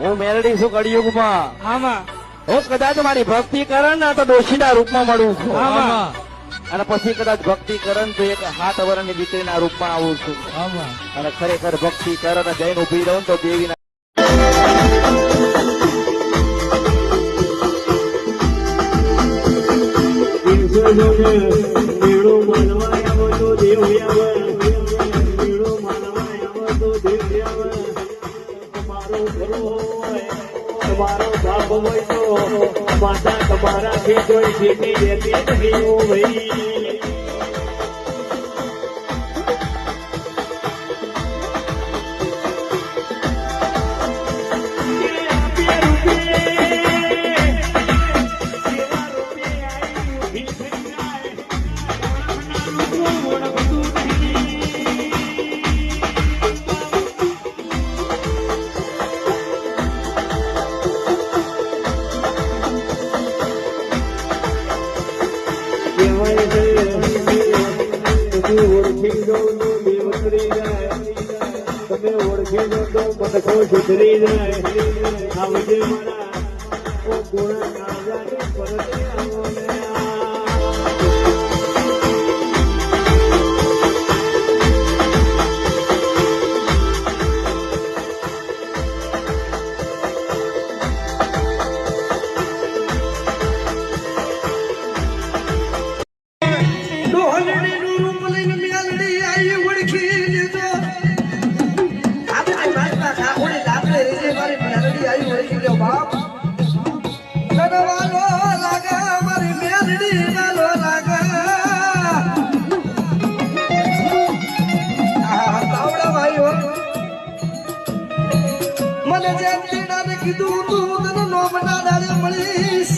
હું મેલડી છું કળિયુગમાં. આમાં હું કદાચ મારી ભક્તિ કરે ને તો ડોશીના રૂપમાં મળું છું. આમાં અને પછી કદાચ ભક્તિ કરે ને તો એક 7 વર્ષની દીકરીના રૂપમાં આવું છું. આમાં અને ખરેખર ભક્તિ કરે ને જઈને ઉભી રહું તો દેવીના મેળો માનવા આવો તો દેવ આવે, મેળો માનવા આવો તો દેવ આવે. તમારો ઘરો હોય, તમારો બાપ હોય તો માતા તમારા ખેતોય ખેતી રહેતી નહીં હો ભાઈ. તમે ઓળખી લો તો બનકો સુધરી જાય. આવજે મારા ગોળા કાળજાની પરતે આવો ને. મને જેમ કીધું તું તને નો બનાડારે મળીશ.